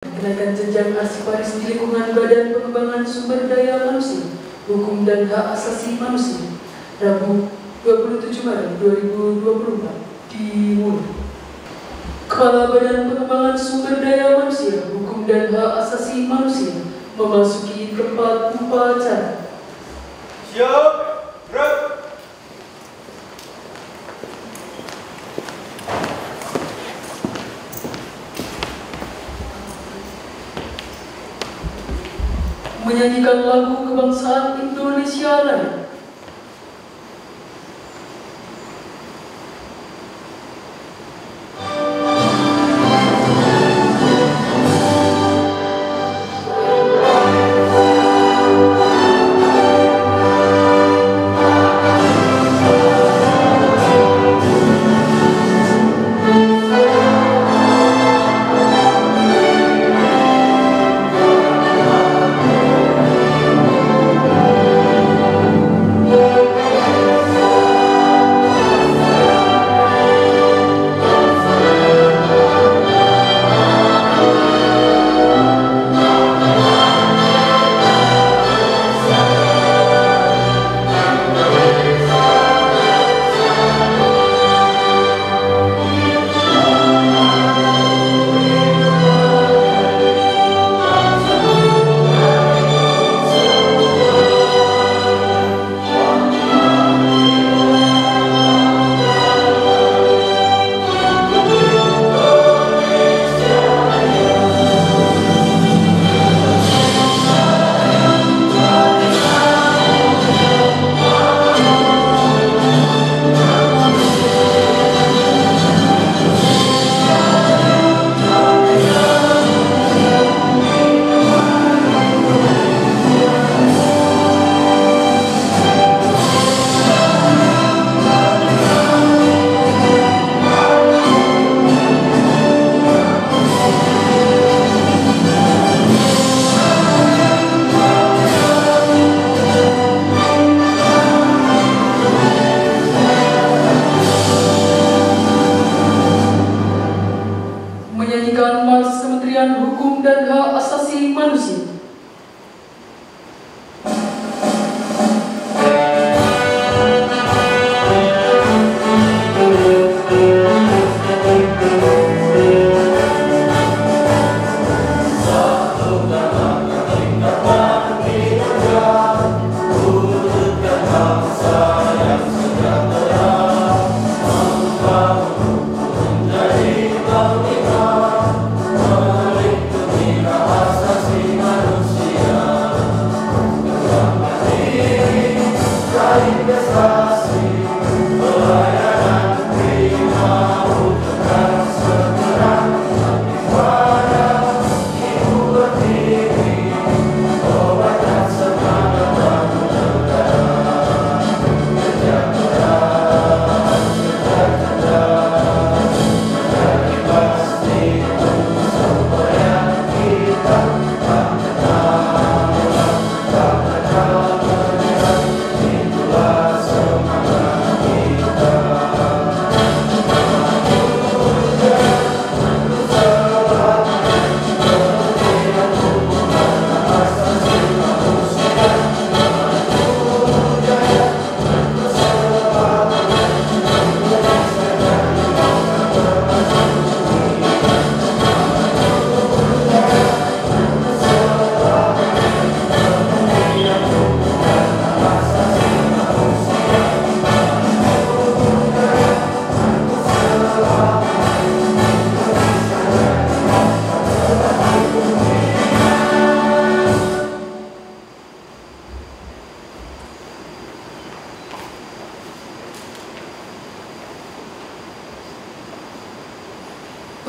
Kenaikan jenjang arsiparis di lingkungan Badan Pengembangan Sumber Daya Manusia, Hukum dan Hak Asasi Manusia, Rabu 27 Maret 2024 dimulai. Kepala Badan Pengembangan Sumber Daya Manusia, Hukum dan Hak Asasi Manusia memasuki tempat upacara. Siap, gerak. Menyanyikan lagu kebangsaan Indonesia Raya. Menyanyikan Mars Kementerian Hukum dan Hak Asasi Manusia.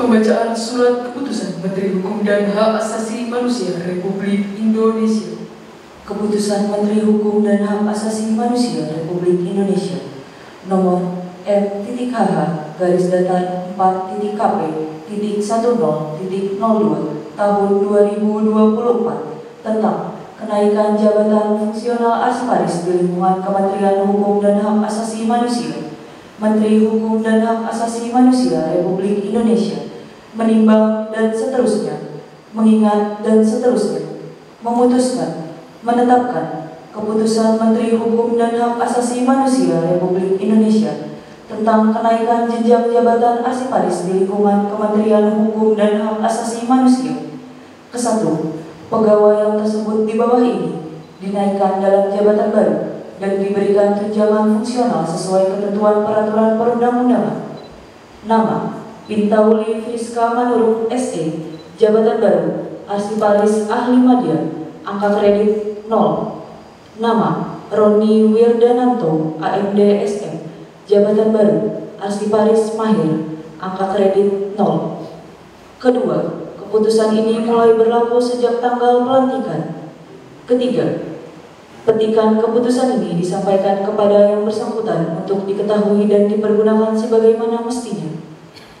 Pembacaan Surat Keputusan Menteri Hukum dan Hak Asasi Manusia Republik Indonesia. Keputusan Menteri Hukum dan Hak Asasi Manusia Republik Indonesia Nomor M.H.-4.KP.10.02 Tahun 2024 tentang kenaikan jabatan fungsional arsiparis di lingkungan Kementerian Hukum dan Hak Asasi Manusia. Menteri Hukum dan Hak Asasi Manusia Republik Indonesia menimbang dan seterusnya mengingat dan seterusnya, memutuskan, menetapkan Keputusan Menteri Hukum dan Hak Asasi Manusia Republik Indonesia tentang kenaikan jenjang jabatan Asiparis di lingkungan Kementerian Hukum dan Hak Asasi Manusia. Kesatu, pegawai yang tersebut di bawah ini dinaikkan dalam jabatan baru dan diberikan tunjangan fungsional sesuai ketentuan peraturan perundang-undangan. Nama: Pintauli Friska Manurung SE, jabatan baru Asiparis Ahli Madya, angka kredit 0. Nama: Roni Wirdananto AMD SM, jabatan baru Asiparis Mahir, angka kredit 0. Kedua, keputusan ini mulai berlaku sejak tanggal pelantikan. Ketiga, petikan keputusan ini disampaikan kepada yang bersangkutan untuk diketahui dan dipergunakan sebagaimana mestinya.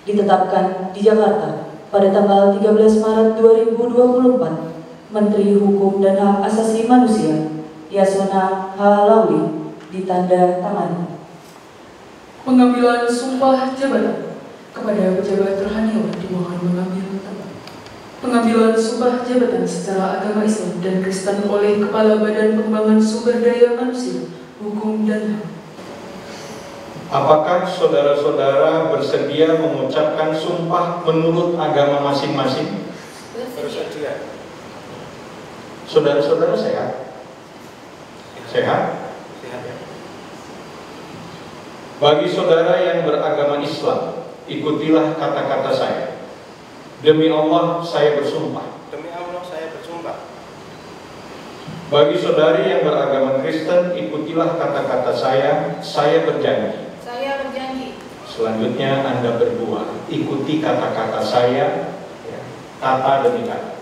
Ditetapkan di Jakarta pada tanggal 13 Maret 2024, Menteri Hukum dan Hak Asasi Manusia Yasona H. Lawli, ditanda tangani. Pengambilan sumpah jabatan kepada pejabat rohaniawan dimohon mengambil tempat. Pengambilan sumpah jabatan secara agama Islam dan Kristen oleh Kepala Badan Pengembangan Sumber Daya Manusia, Hukum dan HAM. Apakah saudara-saudara bersedia mengucapkan sumpah menurut agama masing-masing? Bersedia. Saudara-saudara sehat? Sehat? Sehat ya. Bagi saudara yang beragama Islam, ikutilah kata-kata saya. Demi Allah, saya bersumpah. Demi Allah saya bersumpah. Bagi saudari yang beragama Kristen, ikutilah kata-kata saya berjanji. Saya berjanji. Selanjutnya Anda berdua ikuti kata-kata saya, kata demi kata.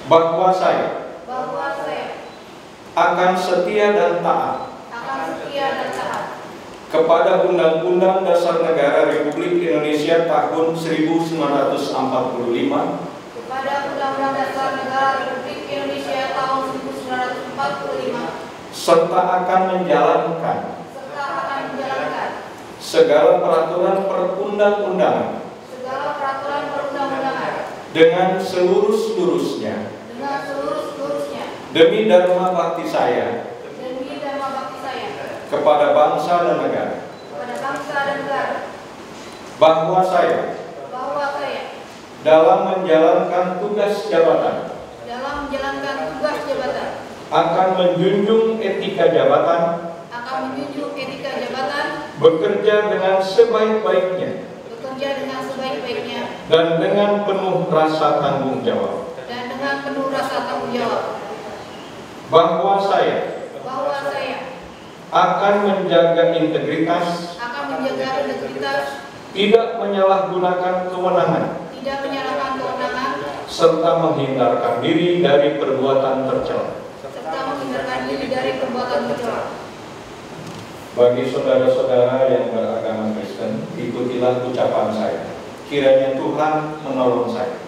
Bahwa saya akan setia dan taat kepada Undang-Undang Dasar Negara Republik Indonesia tahun 1945, kepada Undang-Undang Dasar Negara Republik Indonesia tahun 1945, serta akan menjalankan segala peraturan perundang-undangan dengan seluruh-seluruhnya demi dharma bakti saya kepada bangsa dan negara. Bahwa saya dalam menjalankan tugas jabatan akan menjunjung etika jabatan, bekerja dengan sebaik-baiknya dan dengan penuh rasa tanggung jawab. Bahwa saya akan menjaga integritas, tidak menyalahgunakan kewenangan, serta menghindarkan diri dari perbuatan tercela. Bagi saudara-saudara yang beragama Kristen, ikutilah ucapan saya. Kiranya Tuhan menolong saya.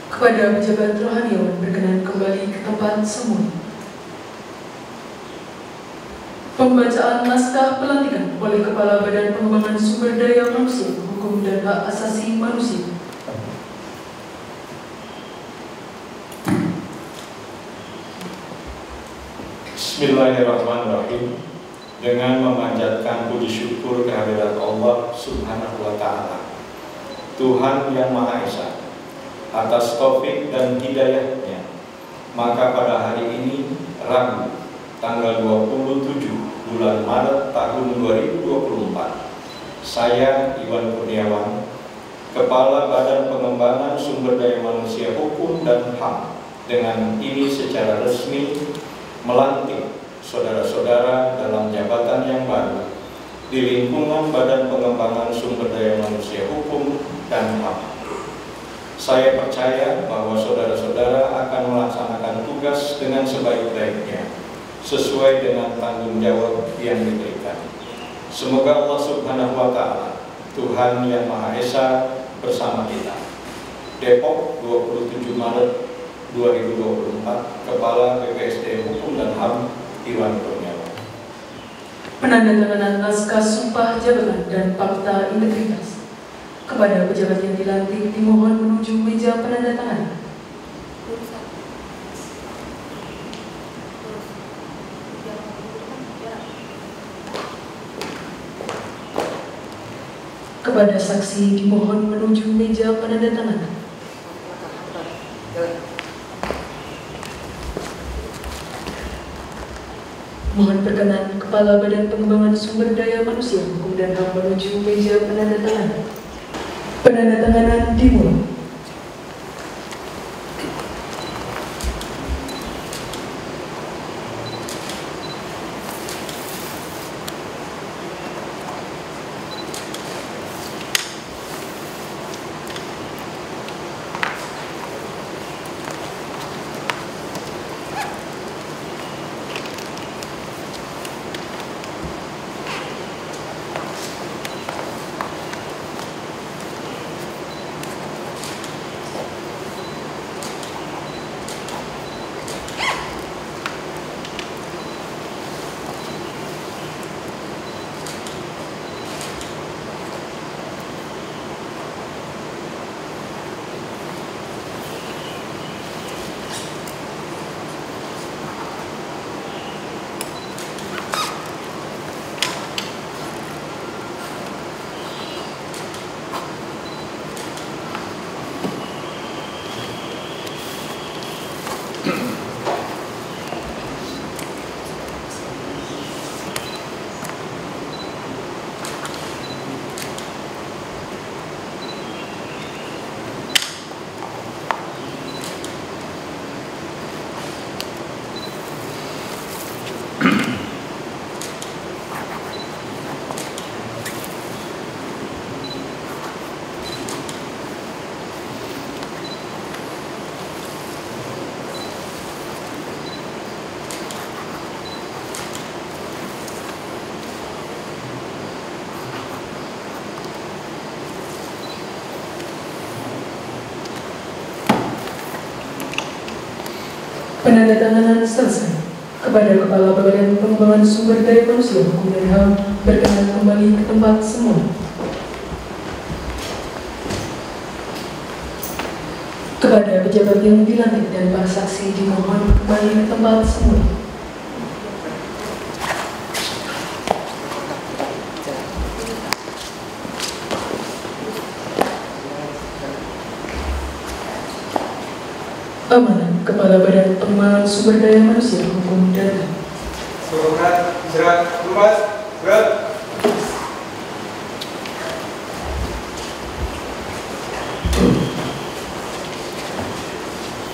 Kepada pejabat rohaniawan berkenan kembali ke tempat semula. Pembacaan naskah pelantikan oleh Kepala Badan Pengembangan Sumber Daya Manusia, Hukum dan Hak Asasi Manusia. Bismillahirrahmanirrahim. Dengan memanjatkan puji syukur kehadirat Allah Subhanahu wa Ta'ala, Tuhan yang Maha Esa, atas taufik dan hidayahnya, maka pada hari ini, Rabu, tanggal 27 bulan Maret tahun 2024, saya Iwan Kurniawan, Kepala Badan Pengembangan Sumber Daya Manusia Hukum dan HAM, dengan ini secara resmi melantik saudara-saudara dalam jabatan yang baru di lingkungan Badan Pengembangan Sumber Daya Manusia Hukum dan HAM. Saya percaya bahwa saudara-saudara akan melaksanakan tugas dengan sebaik-baiknya, sesuai dengan tanggung jawab yang diberikan. Semoga Allah Subhanahu wa Ta'ala, Tuhan yang Maha Esa, bersama kita. Depok, 27 Maret 2024, Kepala BPSD Hukum dan HAM, Iwan Kurniawan. Penandatanganan naskah sumpah jabatan dan fakta integritas. Kepada pejabat yang dilantik dimohon menuju meja penandatanganan. Kepada saksi dimohon menuju meja penandatanganan. Mohon perkenan Kepala Badan Pengembangan Sumber Daya Manusia Hukum dan HAM menuju meja penandatanganan. Penandatanganan dimulai. Penandatanganan selesai. Kepada Kepala Badan Pengembangan Sumber Daya Manusia Hukum dan HAM berkenan kembali ke tempat semula. Kepada pejabat yang dilantik dan para saksi dimohon kembali ke tempat semula. Amanah Kepala Badan Pengembangan Sumber Daya Manusia Hukum dan HAM. Surat, istirahat, lepas, gerak.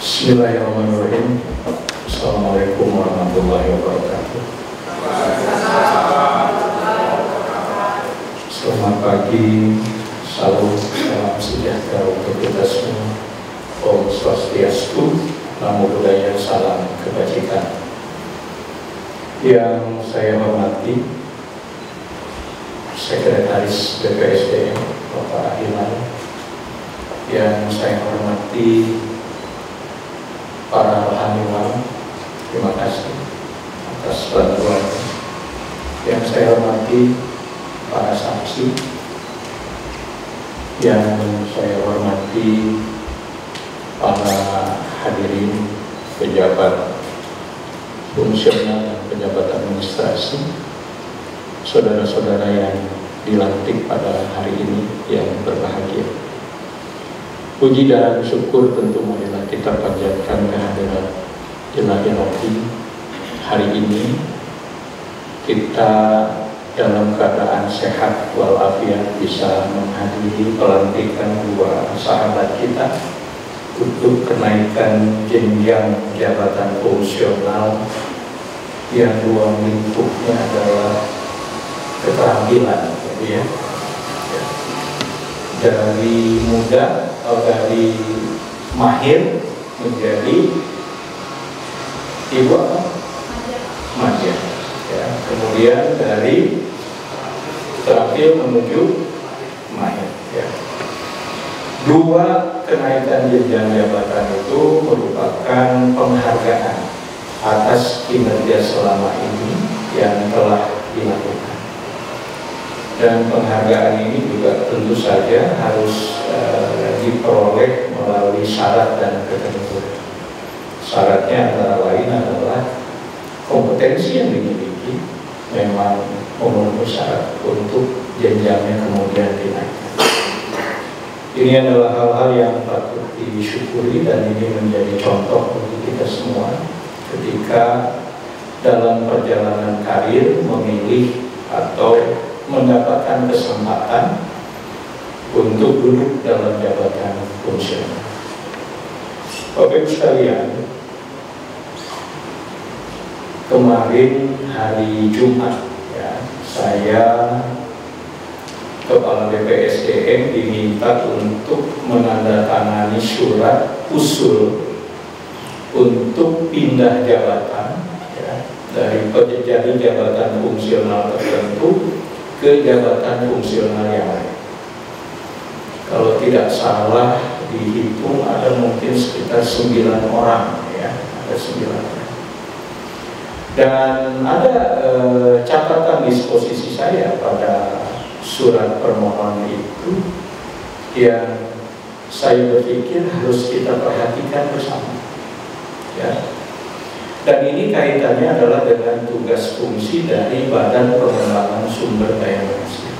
Bismillahirrahmanirrahim. Assalamualaikum warahmatullahi wabarakatuh. Selamat pagi, salam sejahtera untuk kita semua. Om Swastiastu, Namo Buddhaya, salam kebajikan. Yang saya hormati Sekretaris BPSDM Bapak Hilal, yang saya hormati para rohaniwan, terima kasih atas bantuan. Yang saya hormati para saksi, yang saya hormati para hadirin pejabat fungsional dan pejabat administrasi, saudara-saudara yang dilantik pada hari ini yang berbahagia. Puji dan syukur tentu marilah kita panjatkan kehadirat Ilahi Rabbi. Hari ini kita dalam keadaan sehat walafiat bisa menghadiri pelantikan dua sahabat kita untuk kenaikan jenjang jabatan fungsional yang ruang lingkupnya adalah keterampilan, ya. Dari muda atau dari mahir menjadi ibu apa? Maja. Ya. Kemudian dari terampil menuju mahir. Ya. Dua kenaikan jenjang jabatan itu merupakan penghargaan atas kinerja selama ini yang telah dilakukan. Dan penghargaan ini juga tentu saja harus diperoleh melalui syarat dan ketentuan. Syaratnya antara lain adalah kompetensi yang dimiliki memang memenuhi syarat untuk jenjangnya kemudian dinaikkan. Ini adalah hal-hal yang patut disyukuri dan ini menjadi contoh bagi kita semua ketika dalam perjalanan karir memilih atau mendapatkan kesempatan untuk duduk dalam jabatan fungsional. Bapak Ibu sekalian, kemarin hari Jumat ya, saya Kepala BPSDM diminta untuk menandatangani surat usul untuk pindah jabatan ya, dari jabatan fungsional tertentu ke jabatan fungsional yang lain. Kalau tidak salah dihitung ada mungkin sekitar 9 orang ya, ada 9 orang. Dan ada catatan disposisi saya pada surat permohonan itu yang saya berpikir harus kita perhatikan bersama ya. Dan ini kaitannya adalah dengan tugas fungsi dari Badan Pengembangan Sumber Daya Manusia.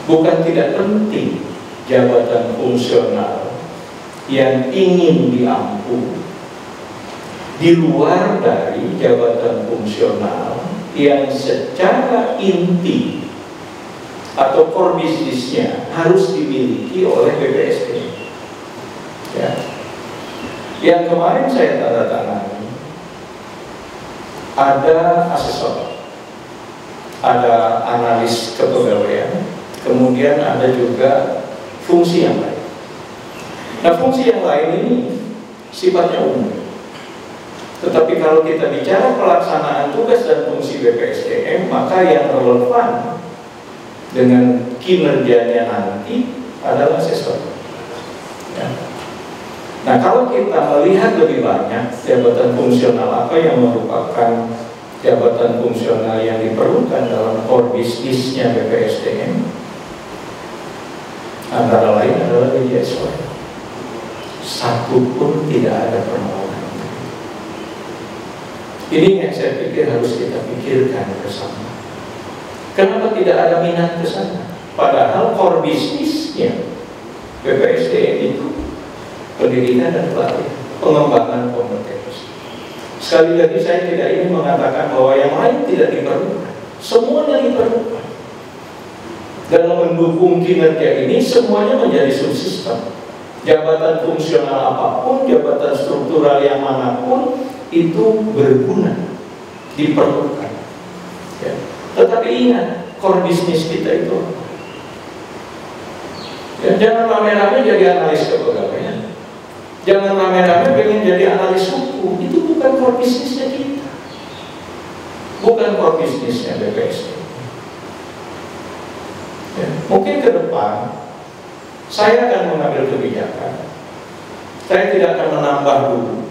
Bukan tidak penting jabatan fungsional yang ingin diampu di luar dari jabatan fungsional yang secara inti atau core bisnisnya harus dimiliki oleh BPSDM. Ya. Yang kemarin saya tanda tangani ada asesor, ada analis kepegawaian, kemudian ada juga fungsi yang lain. Nah, fungsi yang lain ini sifatnya umum. Tetapi kalau kita bicara pelaksanaan tugas dan fungsi BPSDM, maka yang relevan dengan kinerjanya nanti adalah asesor. Ya. Nah, kalau kita melihat lebih banyak jabatan fungsional apa yang merupakan jabatan fungsional yang diperlukan dalam core bisnisnya BPSDM, antara lain adalah BJSW. Satu pun tidak ada permohonan. Ini yang saya pikir harus kita pikirkan bersama. Kenapa tidak ada minat ke sana? Padahal core bisnisnya BPSDM itu pendidikan dan pelatihan, pengembangan kompetensi. Sekali lagi saya tidak ingin mengatakan bahwa yang lain tidak diperlukan. Semuanya diperlukan. Dalam mendukung kinerja ini semuanya menjadi subsistem. Jabatan fungsional apapun, jabatan struktural yang manapun itu berguna, diperlukan. Ya. Tetapi ingat, core bisnis kita itu ya, jangan rame-rame jadi analis kepegawaian, jangan rame-rame pengen jadi analis hukum. Itu bukan core bisnisnya kita, bukan core bisnisnya BPSDM. Ya, mungkin ke depan saya akan mengambil kebijakan, saya tidak akan menambah dulu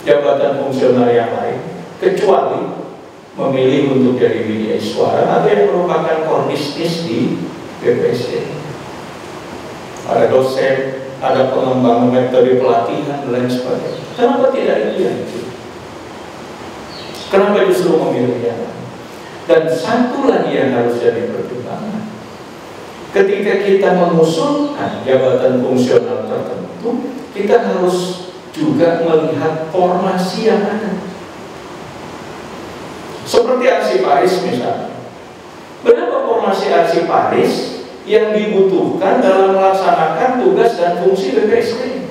jabatan fungsional yang lain, kecuali memilih untuk jadi media suara atau yang merupakan core bisnis di BPSDM. Ada dosen, ada pengembangan metode pelatihan dan lain sebagainya. Kenapa tidak itu? Kenapa justru memilih yang lain? Dan satu lagi yang harus jadi pertimbangan, ketika kita mengusulkan jabatan fungsional tertentu, kita harus juga melihat formasi yang ada. Seperti arsiparis misalnya, berapa formasi arsiparis yang dibutuhkan dalam melaksanakan tugas dan fungsi BPSDM?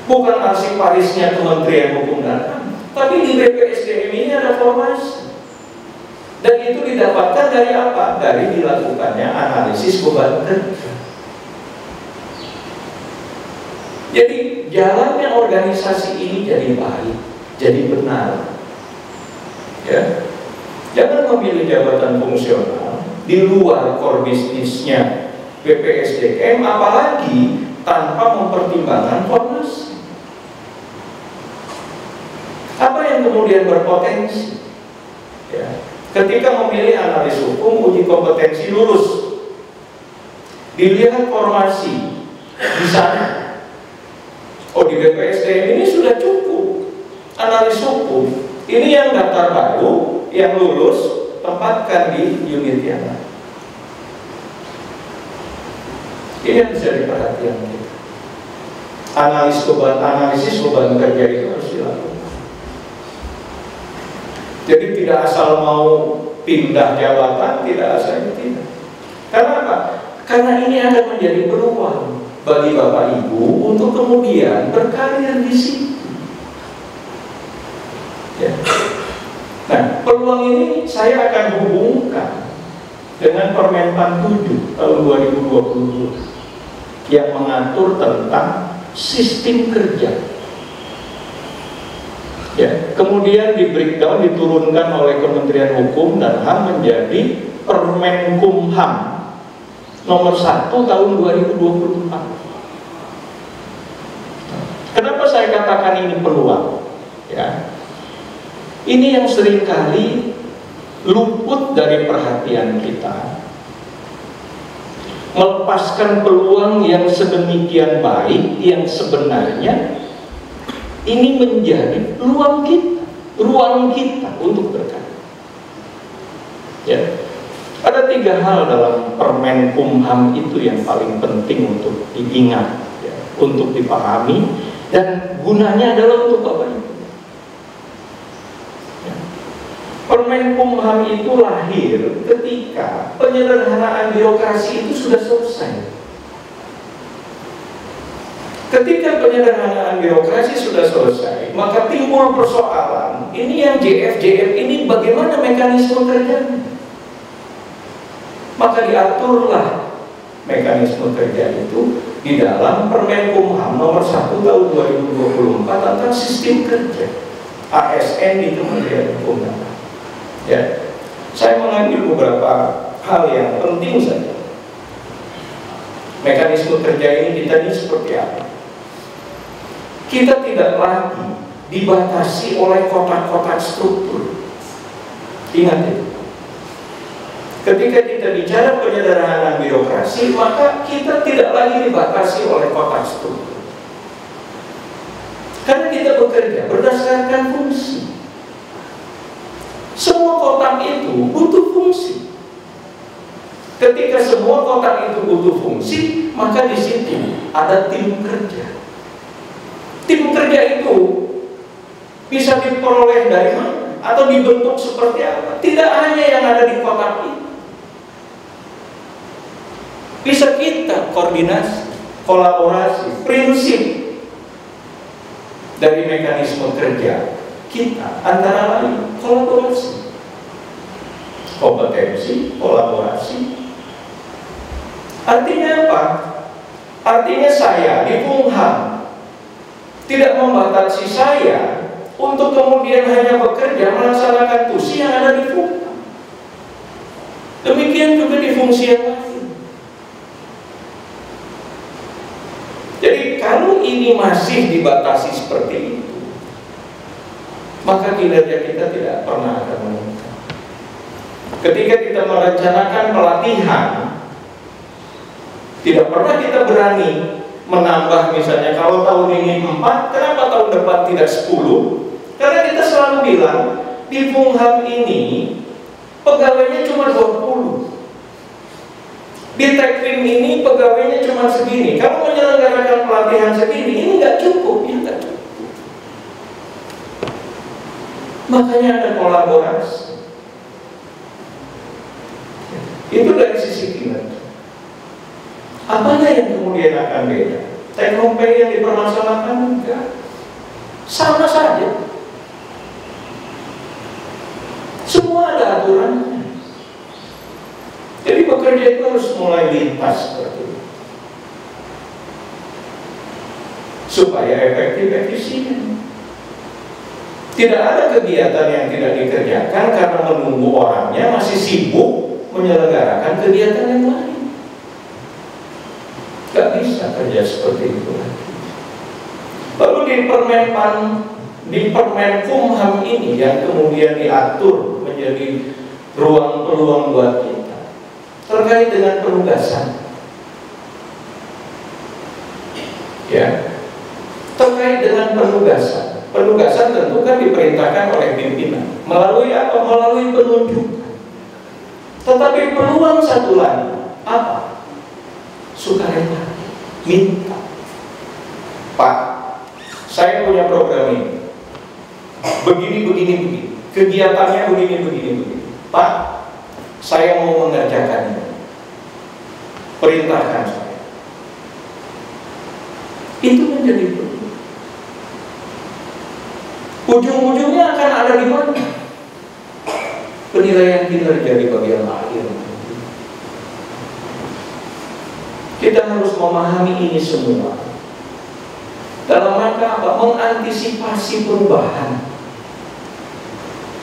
Bukan arsiparisnya Kementerian Hukum dan HAM, tapi di BPSDM ini ada formasi. Dan itu didapatkan dari apa? Dari dilakukannya analisis beban kerja. Jadi jalannya organisasi ini jadi baik, jadi benar. Ya, jangan memilih jabatan fungsional di luar core bisnisnya BPSDM, apalagi tanpa mempertimbangkan formasi. Apa yang kemudian berpotensi? Ya. Ketika memilih analis hukum, uji kompetensi lulus. Dilihat formasi di sana. Oh, di BPSDM ini sudah cukup analis hukum. Ini yang daftar baru, yang lulus, tempatkan di unit yang lain. Ini yang bisa diperhatikan kita. Analisis beban kerja itu harus dilakukan. Jadi tidak asal mau pindah jabatan, tidak asal tidak. Karena apa? Karena ini akan menjadi peluang bagi Bapak Ibu untuk kemudian berkarir di situ. Ya. Nah, peluang ini saya akan hubungkan dengan Permenpan 7 tahun 2020 yang mengatur tentang sistem kerja. Ya, kemudian di breakdown diturunkan oleh Kementerian Hukum dan HAM menjadi Permenkumham nomor 1 tahun 2024. Kenapa saya katakan ini peluang? Ya, ini yang seringkali luput dari perhatian kita. Melepaskan peluang yang sedemikian baik yang sebenarnya ini menjadi ruang kita untuk berkarya. Ya, ada 3 hal dalam Permenkumham itu yang paling penting untuk diingat, ya, untuk dipahami, dan gunanya adalah untuk Bapak Ibu. Permenkumham itu lahir ketika penyederhanaan birokrasi itu sudah selesai. Ketika penyederhanaan birokrasi sudah selesai, maka timbul persoalan. Ini yang JF ini bagaimana mekanisme kerjanya? Maka diaturlah mekanisme kerja itu di dalam Permenkumham nomor 1 tahun 2024 tentang sistem kerja ASN di Kementerian Hukum dan HAM. Ya, saya mengambil beberapa hal yang penting saja. Mekanisme kerja ini kita ini seperti apa? Kita tidak lagi dibatasi oleh kotak-kotak struktur. Ingat itu. Ketika kita bicara penyederhanaan birokrasi, maka kita tidak lagi dibatasi oleh kotak struktur. Karena kita bekerja berdasarkan fungsi. Semua kotak itu butuh fungsi. Ketika semua kotak itu butuh fungsi, maka di situ ada tim kerja. Tim kerja itu bisa diperoleh dari mana atau dibentuk seperti apa? Tidak hanya yang ada di kotak itu. Bisa kita koordinasi, kolaborasi, prinsip dari mekanisme kerja kita antara lain kolaborasi, kompetensi, kolaborasi. Artinya apa? Artinya saya di Kumham tidak membatasi saya untuk kemudian hanya bekerja melaksanakan tusi yang ada di Kumham. Demikian juga di fungsi yang lain. Jadi kalau ini masih dibatasi seperti itu, maka kinerja kita tidak pernah akan meningkat. Ketika kita merencanakan pelatihan, tidak pernah kita berani menambah, misalnya kalau tahun ini 4, kenapa tahun depan tidak 10? Karena kita selalu bilang di Kumham ini pegawainya cuma 20. Di Tekrim ini pegawainya cuma segini. Kamu menyelenggarakan pelatihan segini, ini nggak cukup, ya nggak cukup. Makanya ada kolaborasi. Itu dari sisi kinerja. Apanya yang kemudian akan beda? Take home pay yang dipermasalahkan enggak, sama saja. Semua ada aturannya. Jadi bekerja itu harus mulai lintas seperti itu, supaya efektif efisien. Tidak ada kegiatan yang tidak dikerjakan karena menunggu orangnya masih sibuk menyelenggarakan kegiatan yang lain. Gak bisa kerja seperti itu lagi. Lalu di Permenkumham ini yang kemudian diatur menjadi ruang peluang buat kita terkait dengan penugasan. Ya, terkait dengan penugasan. Penugasan tentu kan diperintahkan oleh pimpinan melalui apa? Melalui penunjukan. Tetapi peluang satu lagi apa? Sukarela, minta. Pak, saya punya program ini. Begini. Kegiatannya begini. Pak, saya mau mengerjakan ini. Perintahkan saya. Itu menjadi peluang. Ujung-ujungnya akan ada di mana? Penilaian kinerja di bagian akhir. Kita harus memahami ini semua dalam rangka apa? Mengantisipasi perubahan.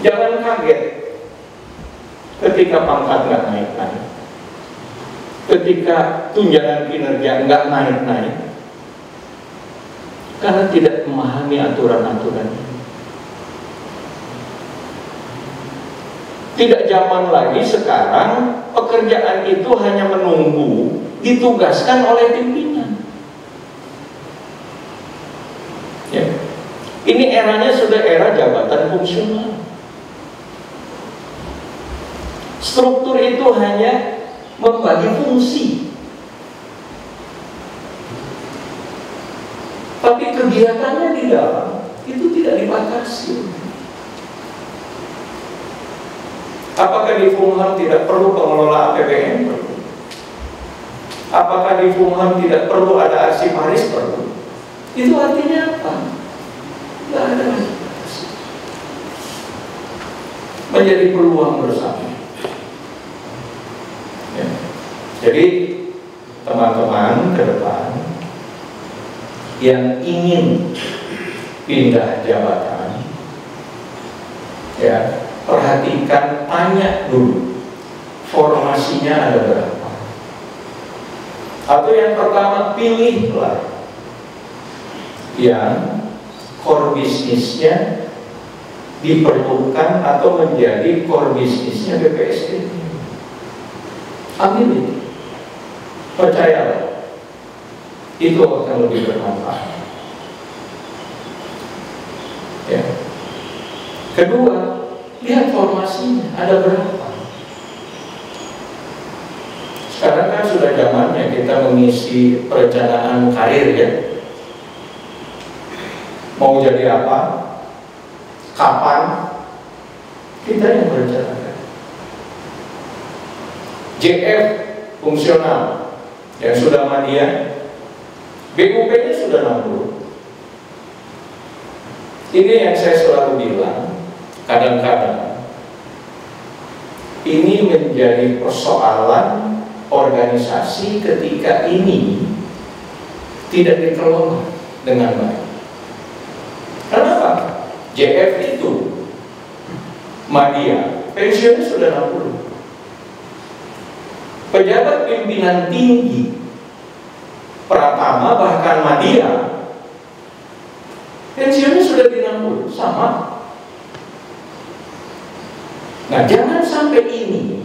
Jangan kaget ketika pangkat nggak naik-naik, ketika tunjangan kinerja nggak naik-naik, karena tidak memahami aturan-aturan. Tidak zaman lagi sekarang pekerjaan itu hanya menunggu ditugaskan oleh pimpinan. Ya. Ini eranya sudah era jabatan fungsional. Struktur itu hanya membagi fungsi, tapi kegiatannya di dalam itu tidak dibatasi. Apakah di Fumham tidak perlu pengelola APBN? Perlu. Apakah di Fumham tidak perlu ada arsiparis? Perlu. Itu artinya apa? Tidak ada. Menjadi peluang bersama. Ya. Jadi teman-teman ke depan yang ingin pindah jabatan, ya, perhatikan, tanya dulu formasinya ada berapa. Atau yang pertama, pilihlah yang core bisnisnya diperlukan atau menjadi core bisnisnya BPSD. Ambil itu, percayalah, itu akan lebih bermanfaat. Ya. Kedua, lihat formasinya ada berapa. Sekarang kan sudah zamannya kita mengisi perencanaan karir, ya. Mau jadi apa, kapan, kita yang berencanakan. JF fungsional yang sudah madya, BUP-nya sudah 60. Ini yang saya selalu bilang, kadang-kadang ini menjadi persoalan organisasi ketika ini tidak dikelola dengan baik. Kenapa? JF itu madya, pensiunnya sudah 60. Pejabat pimpinan tinggi Pratama bahkan madya, pensiunnya sudah di 60, sama. Nah, jangan sampai ini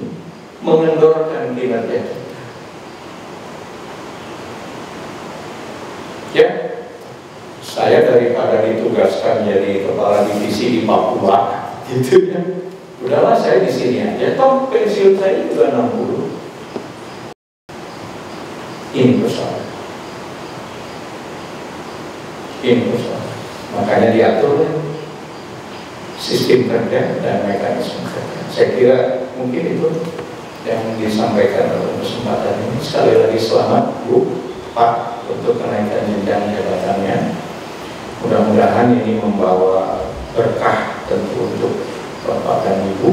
mengendorkan kinerja kita. Ya, saya daripada ditugaskan jadi kepala divisi di Papua, gitu ya. Udahlah, saya di sini aja. Toh pensiun saya juga 60. Ini persoalan. Ini persoalan. Makanya diatur sistem kerja dan mekanisme kerja. Saya kira mungkin itu yang disampaikan dalam kesempatan ini. Sekali lagi selamat Bu, Pak, untuk kenaikan jenjang jabatannya. Mudah-mudahan ini membawa berkah tentu untuk Bapak dan Ibu,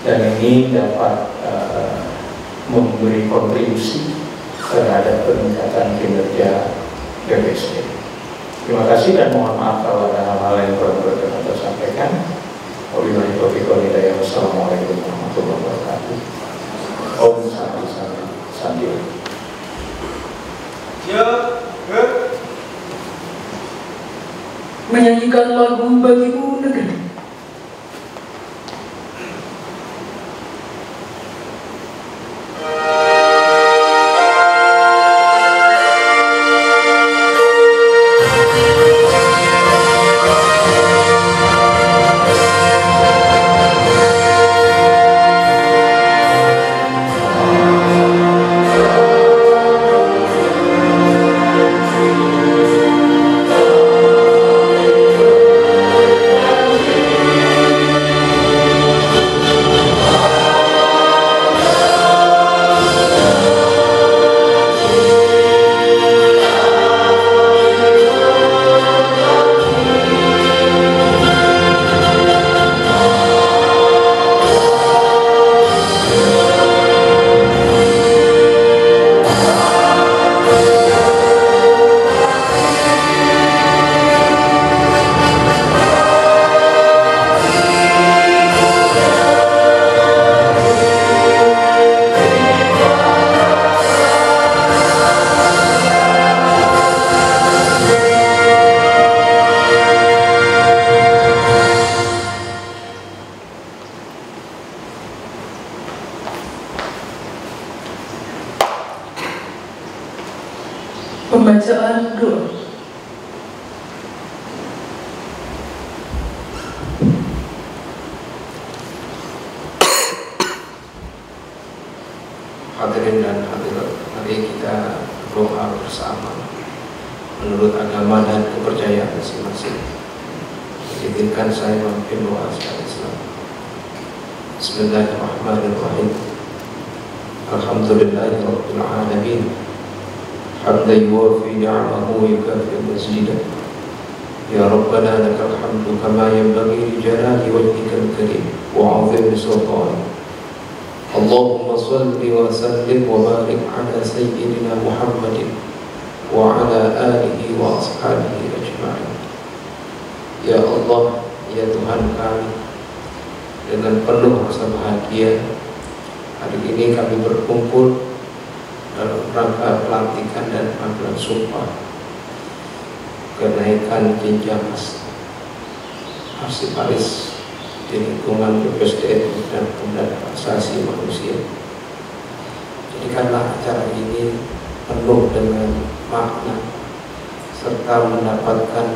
dan ini dapat memberi kontribusi terhadap peningkatan kinerja BPSD. Terima kasih dan mohon maaf kalau ada hal-hal yang kurang berkenan tersampaikan. Wabillahi taufiq wal hidayah. Wassalamualaikum warahmatullahi wabarakatuh. Om Santi. Menyanyikan lagu Bagimu Negeri. Pembacaan doa. Hadirin dan hadirat, mari kita berdoa bersama menurut agama dan kepercayaan masing-masing. Izinkan saya memimpin doa secara Islam. Bismillahirrahmanirrahim. Alhamdulillahirabbil alamin. Hamdan yuwafi ni'amahu wa yukafi mazida. Ya Rabbana lakal hamdu kama yanbaghi li jalali wajhikal karim wa 'azimi sultanik. Allahumma salli wa sallim wa barik ala sayyidina Muhammadin wa ala alihi wa ashabihi ajma'in. Ya Allah, ya Tuhan kami, dengan penuh rasa bahagia hari ini kami berkumpul dalam rangka pelantikan dan panggilan sumpah kenaikan jenjang arsiparis di lingkungan BPSDM dan Pemberdayaan Hak Asasi Manusia. Jadikanlah acara ini penuh dengan makna serta mendapatkan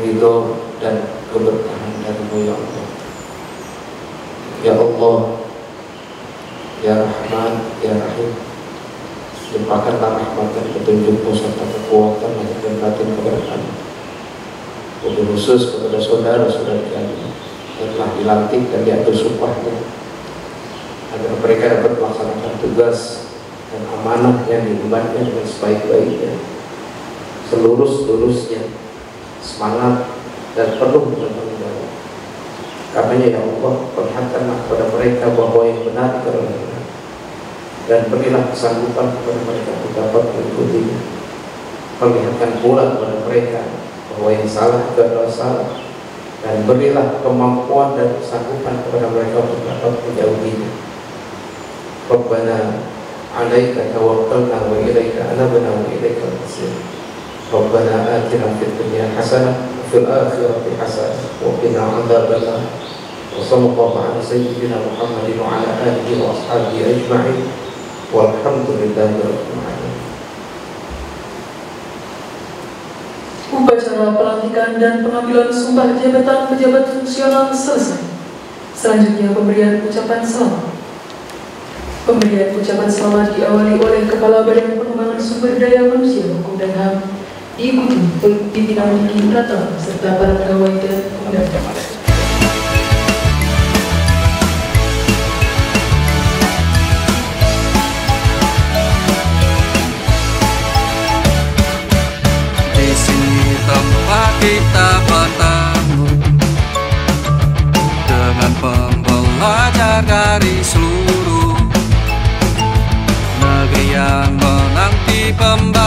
ridho dan keberkahan dari-Mu ya Allah. Ya Allah, ya Rahman, ya Rahim, limpahkanlah rahmat dan petunjuk-Mu serta kekuatan dan batin kepada kami. Wabil khusus kepada saudara-saudara kami yang telah dilantik dan diatur sumpahnya, agar mereka dapat melaksanakan tugas dan amanah yang diembannya dengan sebaik-baiknya, seluruh-seluruhnya, semangat dan penuh dengan tanggung jawab. Karenanya ya Allah, perlihatkanlah kepada mereka bahwa yang benar itu adalah benar, dan berilah kesanggupan kepada mereka untuk dapat mengikutinya. Perlihatkan pula kepada mereka bahwa yang salah itu adalah salah, dan berilah kemampuan dan kesanggupan kepada mereka untuk dapat menjauhinya. Rabbana 'alaika tawakkalna wa ilaika anabna wa ilaikal masir. Rabbana atina fid dunya hasanah wa fil akhirati hasanah wa qina 'adzabannar. Wa sallallahu ala sayyidina Muhammadin wa ala alihi wa ashabihi ajma'in. Walhamdulillahi rabbil alamin. Upacara pelantikan dan pengambilan sumpah jabatan pejabat fungsional selesai. Selanjutnya pemberian ucapan selamat. Pemberian ucapan selamat diawali oleh Kepala Badan Pengembangan Sumber Daya Manusia, Hukum dan HAM, diikuti pimpinan tinggi Pratama serta para pegawai dan pendamping. Tempat kita bertemu dengan pembelajar dari seluruh negeri yang menanti pembelajaran.